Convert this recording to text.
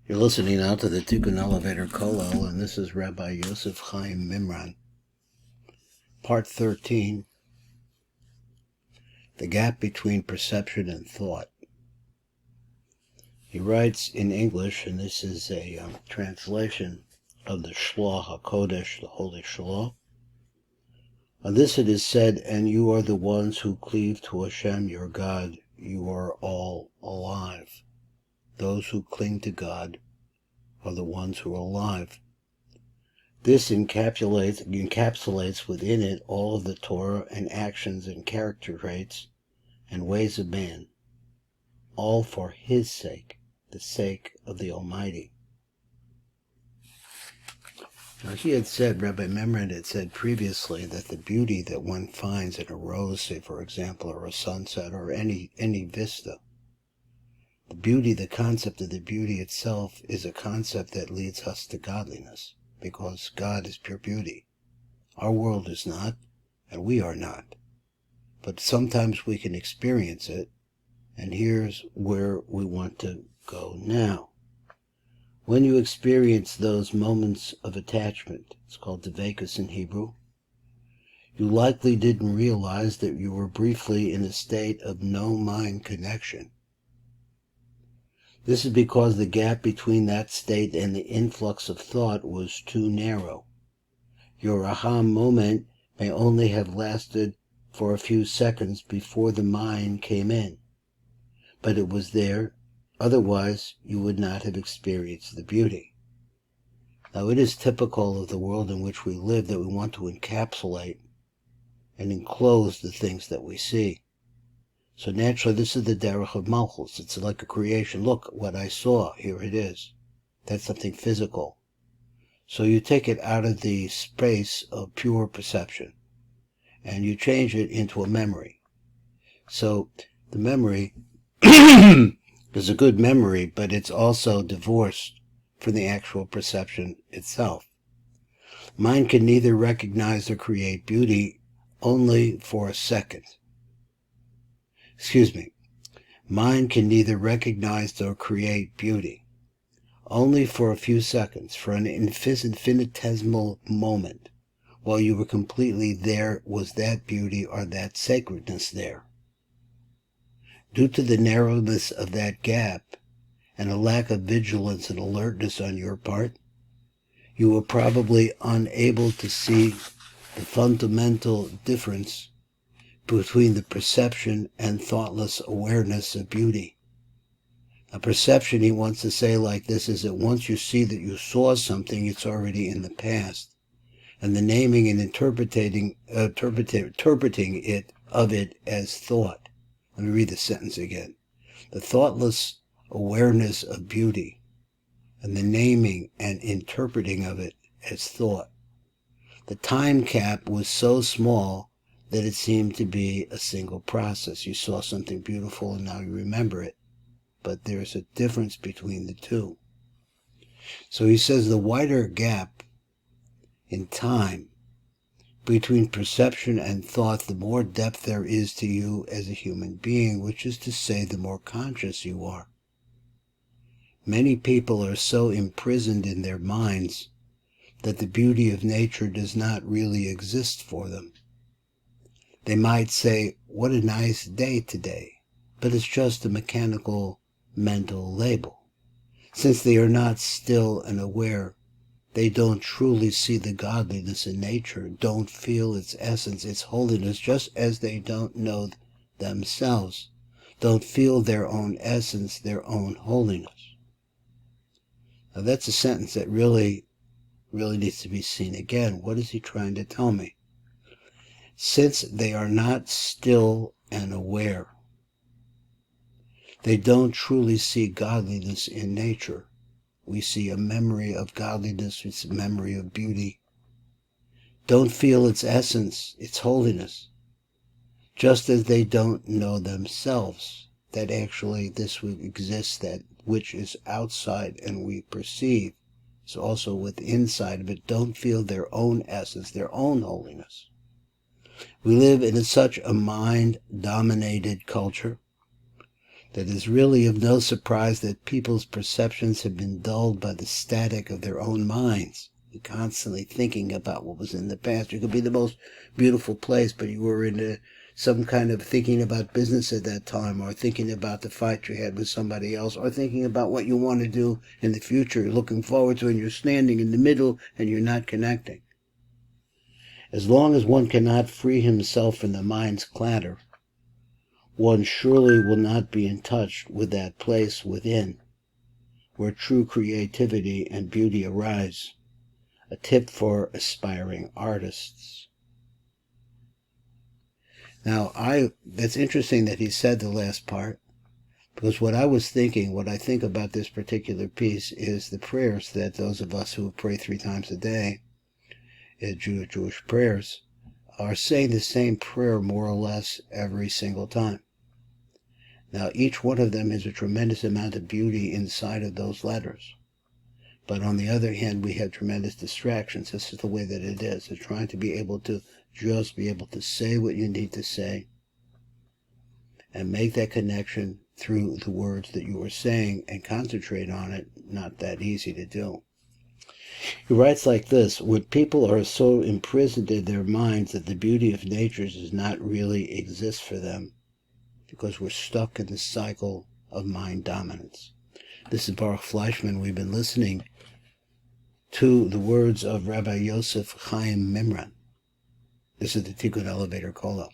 You're listening now to the Tikkun Elevator Kollel, and this is Rabbi Yosef Chaim Mimran. Part 13, The Gap Between Perception and Thought. He writes in English, and this is a translation of the Shloah HaKodesh, the Holy Shloah. On this it is said, and you are the ones who cleave to Hashem your God, you are all alive. Those who cling to God are the ones who are alive. This encapsulates within it all of the Torah and actions and character traits and ways of man, all for His sake, the sake of the Almighty. Now he had said, Rabbi Mimran had said previously, that the beauty that one finds in a rose, say for example, or a sunset, or any vista, the beauty, the concept of the beauty itself is a concept that leads us to godliness, because God is pure beauty. Our world is not, and we are not. But sometimes we can experience it, and here's where we want to go now. When you experience those moments of attachment, it's called dveikus in Hebrew, you likely didn't realize that you were briefly in a state of no-mind connection. This is because the gap between that state and the influx of thought was too narrow. Your aha moment may only have lasted for a few seconds before the mind came in, but it was there, otherwise you would not have experienced the beauty. Now it is typical of the world in which we live that we want to encapsulate and enclose the things that we see. So naturally, this is the derech of Malchus. It's like a creation. Look, what I saw, here it is. That's something physical. So you take it out of the space of pure perception, and you change it into a memory. So the memory is a good memory, but it's also divorced from the actual perception itself. Mind can neither recognize or create beauty only for a second. Mind can neither recognize nor create beauty. Only for a few seconds, for an infinitesimal moment, while you were completely there, was that beauty or that sacredness there. Due to the narrowness of that gap, and a lack of vigilance and alertness on your part, you were probably unable to see the fundamental difference between the perception and thoughtless awareness of beauty. A perception, he wants to say like this, is that once you see that you saw something, it's already in the past. And the naming and interpreting it as thought. Let me read the sentence again. The thoughtless awareness of beauty and the naming and interpreting of it as thought. The time cap was so small that it seemed to be a single process. You saw something beautiful and now you remember it. But there's a difference between the two. So he says the wider gap in time between perception and thought, the more depth there is to you as a human being, which is to say, the more conscious you are. Many people are so imprisoned in their minds that the beauty of nature does not really exist for them. They might say, what a nice day today, but it's just a mechanical mental label. Since they are not still and aware, they don't truly see the godliness in nature, don't feel its essence, its holiness, just as they don't know themselves, don't feel their own essence, their own holiness. Now that's a sentence that really needs to be seen again. What is he trying to tell me? Since they are not still and aware, they don't truly see godliness in nature. We see a memory of godliness, it's a memory of beauty. Don't feel its essence, its holiness, just as they don't know themselves that actually this would exist, that which is outside and we perceive is also within inside of it, don't feel their own essence, their own holiness. We live in such a mind-dominated culture that is really of no surprise that people's perceptions have been dulled by the static of their own minds. You're constantly thinking about what was in the past. You could be the most beautiful place, but you were in some kind of thinking about business at that time, or thinking about the fight you had with somebody else, or thinking about what you want to do in the future, you're looking forward to, and you're standing in the middle and you're not connecting. As long as one cannot free himself from the mind's clatter, one surely will not be in touch with that place within where true creativity and beauty arise. A tip for aspiring artists. Now, that's interesting that he said the last part, because what I think about this particular piece is the prayers that those of us who pray 3 times a day, Jewish prayers, are saying the same prayer more or less every single time. Now, each one of them has a tremendous amount of beauty inside of those letters. But on the other hand, we have tremendous distractions. This is the way that it is. It's trying to be able to just be able to say what you need to say and make that connection through the words that you are saying and concentrate on it. Not that easy to do. He writes like this: when people are so imprisoned in their minds that the beauty of nature does not really exist for them, because we're stuck in the cycle of mind dominance. This is Baruch Fleischman. We've been listening to the words of Rabbi Yosef Chaim Mimran. This is the Tikkun Elevator Kollel.